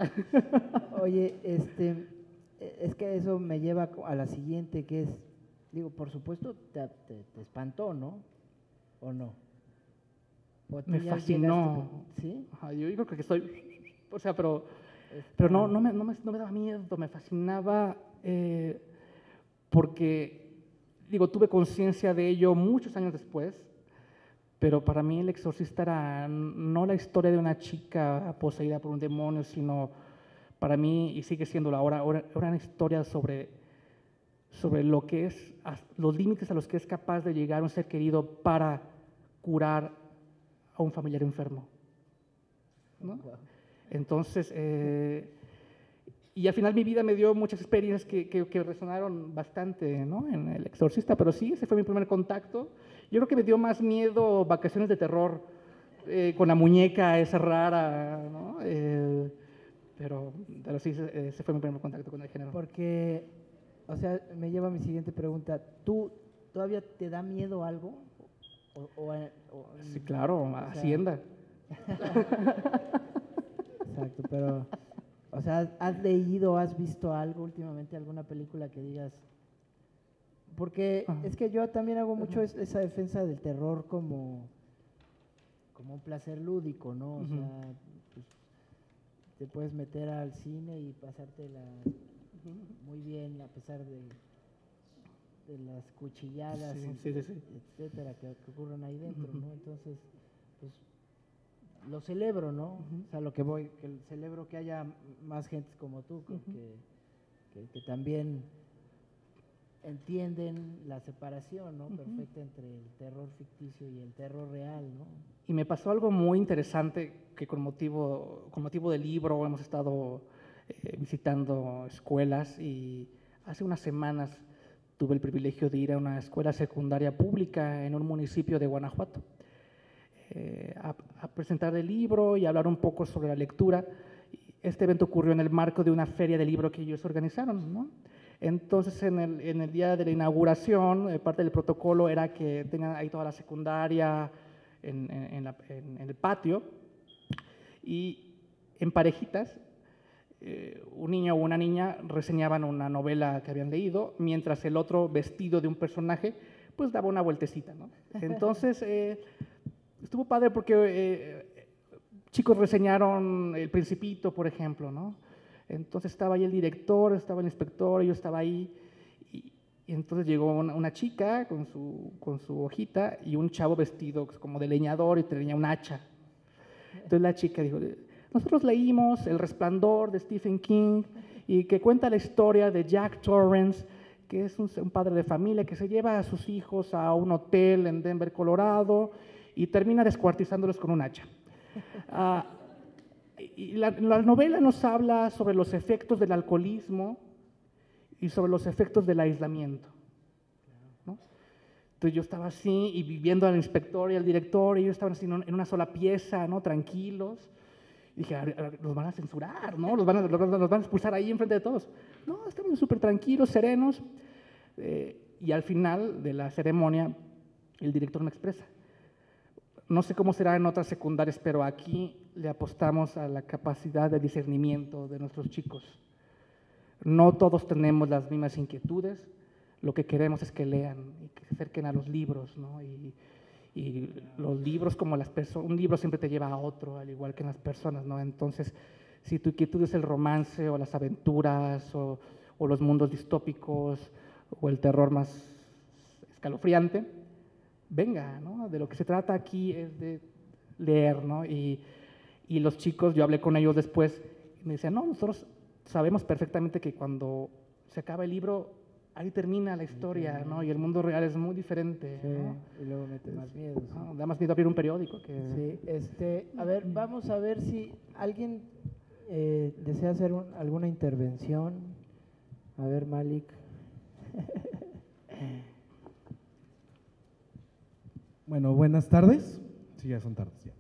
Oye, es que eso me lleva a la siguiente, que es, digo, por supuesto te espantó, ¿no? ¿O no? ¿O tú Me ya fascinó. llegaste- ¿Sí? Ajá, yo creo que estoy, o sea, pero Está- no me daba miedo, me fascinaba porque, digo, tuve conciencia de ello muchos años después, pero para mí El Exorcista era no la historia de una chica poseída por un demonio, sino para mí, y sigue siendo ahora una historia sobre lo que es, los límites a los que es capaz de llegar un ser querido para curar a un familiar enfermo, ¿no? Guau. Entonces, y al final mi vida me dio muchas experiencias que resonaron bastante, ¿no? En El Exorcista, pero sí, ese fue mi primer contacto. Yo creo que me dio más miedo Vacaciones de Terror, con la muñeca esa rara, ¿no? Pero sí, ese fue mi primer contacto con el género. Porque, o sea, me lleva a mi siguiente pregunta. ¿Tú todavía te da miedo algo? Sí, claro, o sea, Hacienda. Exacto, pero, o sea, ¿has leído, has visto algo últimamente, alguna película que digas? Porque Ajá. es que yo también hago mucho esa defensa del terror como un placer lúdico, ¿no? O Ujú. sea, pues, te puedes meter al cine y pasártela muy bien a pesar de las cuchilladas, Sí, y sí, sí. etcétera, que ocurren ahí dentro, Ujú. ¿no? Entonces, pues lo celebro, ¿no? Ujú. O sea, lo que voy, que celebro que haya más gentes como tú, Ujú. que también entienden la separación, ¿no? Ujú. Perfecta entre el terror ficticio y el terror real, ¿no? Y me pasó algo muy interesante que con motivo del libro hemos estado visitando escuelas y hace unas semanas tuve el privilegio de ir a una escuela secundaria pública en un municipio de Guanajuato a presentar el libro y hablar un poco sobre la lectura. Este evento ocurrió en el marco de una feria de libro que ellos organizaron, ¿no? Entonces, en el día de la inauguración, parte del protocolo era que tengan ahí toda la secundaria en el patio y en parejitas, un niño o una niña reseñaban una novela que habían leído, mientras el otro, vestido de un personaje, pues daba una vueltecita, ¿no? Entonces, estuvo padre porque chicos reseñaron El Principito, por ejemplo, ¿no? Entonces estaba ahí el director, estaba el inspector, yo estaba ahí, y entonces llegó una chica con su hojita y un chavo vestido como de leñador y tenía un hacha. Entonces la chica dijo, nosotros leímos El Resplandor de Stephen King y que cuenta la historia de Jack Torrance, que es un padre de familia que se lleva a sus hijos a un hotel en Denver, Colorado, y termina descuartizándolos con un hacha. Y la novela nos habla sobre los efectos del alcoholismo y sobre los efectos del aislamiento, ¿no? Entonces yo estaba así y viendo al inspector y al director, y ellos estaban así en una sola pieza, ¿no? Tranquilos. Y dije, nos van a censurar, ¿no? Nos van a expulsar ahí enfrente de todos. No, estamos súper tranquilos, serenos. Y al final de la ceremonia, el director me expresa, no sé cómo será en otras secundarias, pero aquí le apostamos a la capacidad de discernimiento de nuestros chicos. No todos tenemos las mismas inquietudes, lo que queremos es que lean y que se acerquen a los libros, ¿no? Y los libros, como las personas, un libro siempre te lleva a otro, al igual que en las personas, ¿no? Entonces, si tu inquietud es el romance o las aventuras o los mundos distópicos o el terror más escalofriante, venga, ¿no? De lo que se trata aquí es de leer, ¿no? Y los chicos, yo hablé con ellos después y me decían, no, nosotros sabemos perfectamente que cuando se acaba el libro, ahí termina la historia, ¿no? Y el mundo real es muy diferente, Sí, ¿no? y luego mete más miedo. Sí. Da más miedo abrir un periódico que... Sí, a ver, vamos a ver si alguien ¿Desea hacer alguna intervención? A ver, Malik. Bueno, buenas tardes. Sí, ya son tardes. Ya.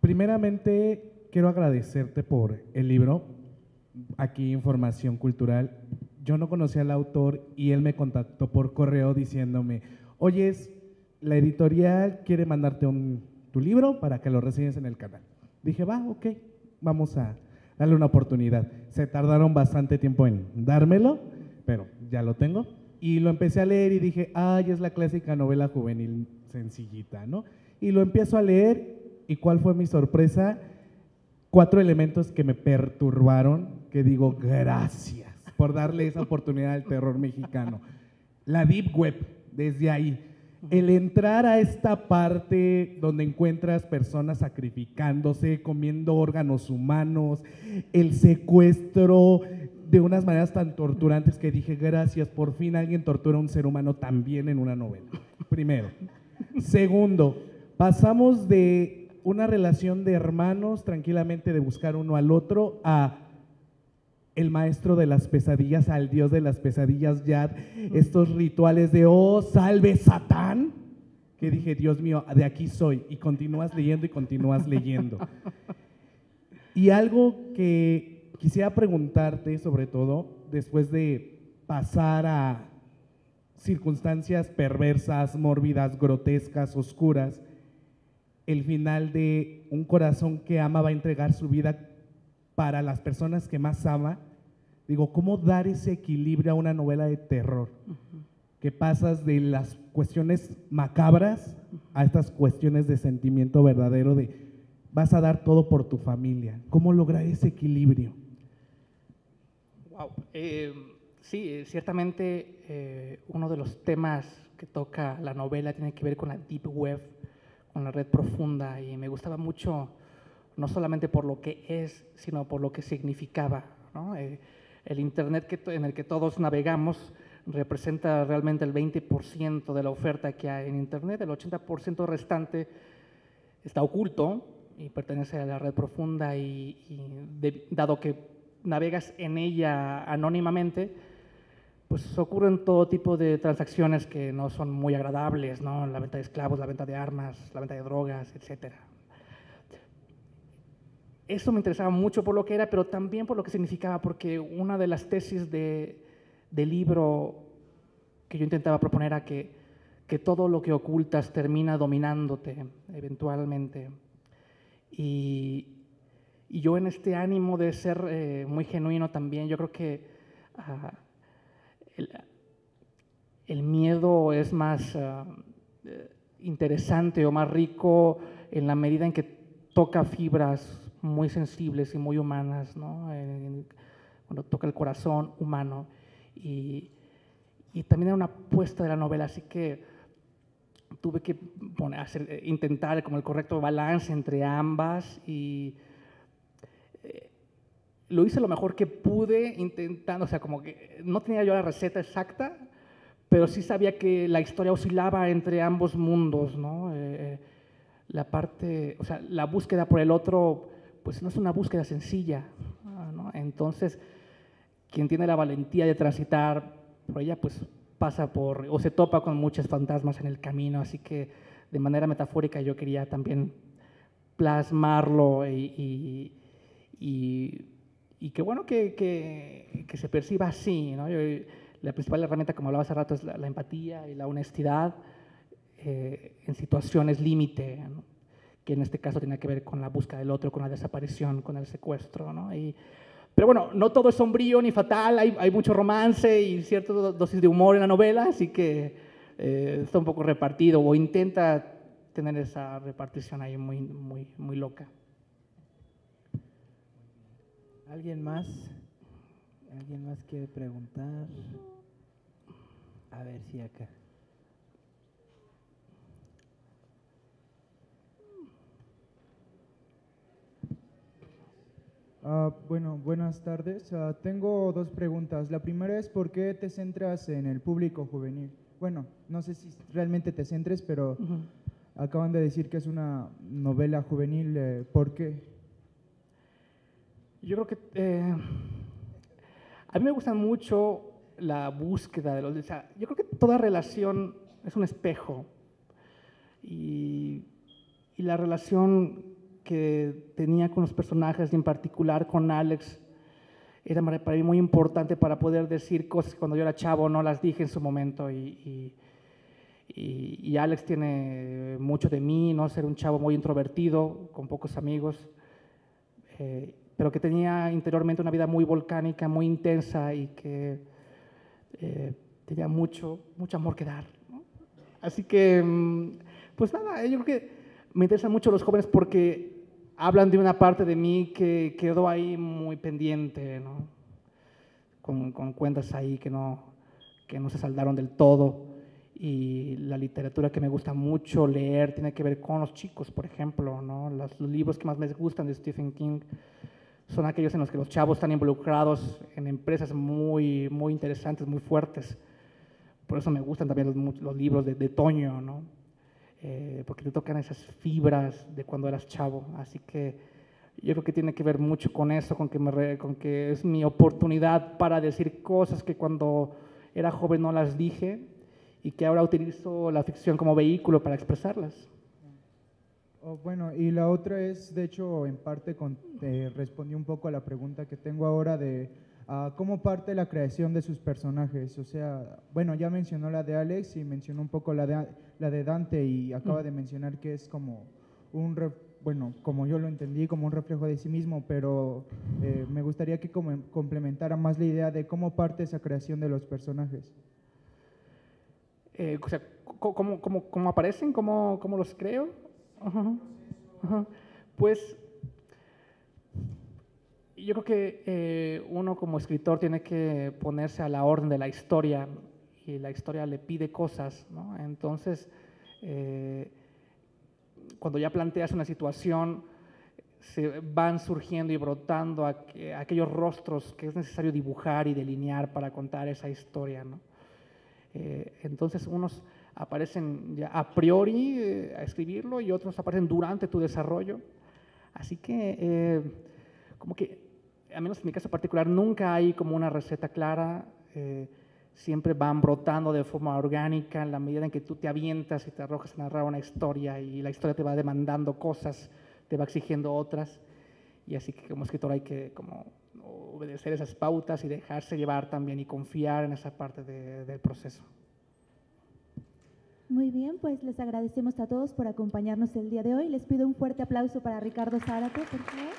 Primeramente, quiero agradecerte por el libro. Aquí, Información Cultural. Yo no conocía al autor y él me contactó por correo diciéndome, oye, la editorial quiere mandarte tu libro para que lo reseñes en el canal. Dije, va, ok, vamos a darle una oportunidad. Se tardaron bastante tiempo en dármelo, pero ya lo tengo. Y lo empecé a leer y dije, ay, es la clásica novela juvenil sencillita, ¿no? Y lo empiezo a leer y ¿cuál fue mi sorpresa? 4 elementos que me perturbaron, que digo, gracias por darle esa oportunidad al terror mexicano. La Deep Web, desde ahí. El entrar a esta parte donde encuentras personas sacrificándose, comiendo órganos humanos, el secuestro de unas maneras tan torturantes que dije, gracias, por fin alguien tortura a un ser humano también en una novela. Primero. Segundo, pasamos de una relación de hermanos, tranquilamente de buscar uno al otro, a el maestro de las pesadillas, al dios de las pesadillas, Yad, estos rituales de, oh, salve Satán, que dije, Dios mío, de aquí soy, y continúas leyendo y continúas leyendo. Y algo que quisiera preguntarte, sobre todo, después de pasar a circunstancias perversas, mórbidas, grotescas, oscuras, el final de un corazón que ama va a entregar su vida para las personas que más ama. Digo, ¿cómo dar ese equilibrio a una novela de terror? Que pasas de las cuestiones macabras a estas cuestiones de sentimiento verdadero de vas a dar todo por tu familia. ¿Cómo lograr ese equilibrio? Wow. Sí, ciertamente uno de los temas que toca la novela tiene que ver con la Deep Web, con la red profunda, y me gustaba mucho, no solamente por lo que es, sino por lo que significaba, ¿no? El Internet en el que todos navegamos representa realmente el 20% de la oferta que hay en Internet, el 80% restante está oculto y pertenece a la red profunda dado que navegas en ella anónimamente, pues ocurren todo tipo de transacciones que no son muy agradables, ¿no? La venta de esclavos, la venta de armas, la venta de drogas, etcétera. Eso me interesaba mucho por lo que era, pero también por lo que significaba, porque una de las tesis del libro que yo intentaba proponer era que todo lo que ocultas termina dominándote eventualmente. Y yo en este ánimo de ser muy genuino también, yo creo que el miedo es más interesante o más rico en la medida en que toca fibras muy sensibles y muy humanas, ¿no? Cuando toca el corazón humano. Y también era una apuesta de la novela, así que tuve que intentar como el correcto balance entre ambas y lo hice lo mejor que pude intentando, o sea, como que no tenía yo la receta exacta, pero sí sabía que la historia oscilaba entre ambos mundos, ¿no? La parte, o sea, la búsqueda por el otro, pues no es una búsqueda sencilla, ¿no? Entonces, quien tiene la valentía de transitar por ella, pues pasa por, o se topa con muchos fantasmas en el camino, así que de manera metafórica yo quería también plasmarlo y qué bueno que se perciba así, ¿no? La principal herramienta, como hablaba hace rato, es la empatía y la honestidad en situaciones límite, ¿no? Que en este caso tiene que ver con la búsqueda del otro, con la desaparición, con el secuestro, ¿no? Pero bueno, no todo es sombrío ni fatal, hay mucho romance y cierta dosis de humor en la novela, así que está un poco repartido o intenta tener esa repartición ahí muy, muy, muy loca. ¿Alguien más? ¿Alguien más quiere preguntar? A ver si acá. Bueno, buenas tardes. Tengo 2 preguntas. La primera es, ¿por qué te centras en el público juvenil? Bueno, no sé si realmente te centres, pero acaban de decir que es una novela juvenil. ¿Por qué? Yo creo que a mí me gusta mucho la búsqueda de los... O sea, yo creo que toda relación es un espejo y la relación que tenía con los personajes y en particular con Alex era para mí muy importante para poder decir cosas que cuando yo era chavo no las dije en su momento y Alex tiene mucho de mí, ¿no? Ser un chavo muy introvertido, con pocos amigos, pero que tenía interiormente una vida muy volcánica, muy intensa y que tenía mucho amor que dar, ¿no? Así que, pues nada, yo creo que me interesan mucho los jóvenes porque hablan de una parte de mí que quedó ahí muy pendiente, ¿no? Con cuentas ahí que no se saldaron del todo. Y la literatura que me gusta mucho leer tiene que ver con los chicos, por ejemplo, ¿no? Los libros que más me gustan de Stephen King son aquellos en los que los chavos están involucrados en empresas muy interesantes, muy fuertes. Por eso me gustan también los libros de Toño, ¿no? Porque te tocan esas fibras de cuando eras chavo. Así que yo creo que tiene que ver mucho con eso, con que es mi oportunidad para decir cosas que cuando era joven no las dije y que ahora utilizo la ficción como vehículo para expresarlas. Bueno, y la otra es, de hecho, en parte respondí un poco a la pregunta que tengo ahora de cómo parte la creación de sus personajes. O sea, bueno, ya mencionó la de Alex y mencionó un poco la de Dante y acaba de mencionar que es como bueno, como yo lo entendí, como un reflejo de sí mismo, pero me gustaría que complementara más la idea de cómo parte esa creación de los personajes. O sea, ¿cómo aparecen? ¿Cómo los creo? Pues yo creo que uno como escritor tiene que ponerse a la orden de la historia y la historia le pide cosas, ¿no? Entonces, cuando ya planteas una situación, se van surgiendo y brotando aquellos rostros que es necesario dibujar y delinear para contar esa historia, ¿no? Entonces, unos aparecen ya a priori a escribirlo y otros aparecen durante tu desarrollo. Así que, como que, al menos en mi caso particular, nunca hay como una receta clara, siempre van brotando de forma orgánica en la medida en que tú te avientas y te arrojas a narrar una historia y la historia te va demandando cosas, te va exigiendo otras, y así que como escritor hay que como obedecer esas pautas y dejarse llevar también y confiar en esa parte del proceso. Muy bien, pues les agradecemos a todos por acompañarnos el día de hoy. Les pido un fuerte aplauso para Ricardo Zárate, por favor.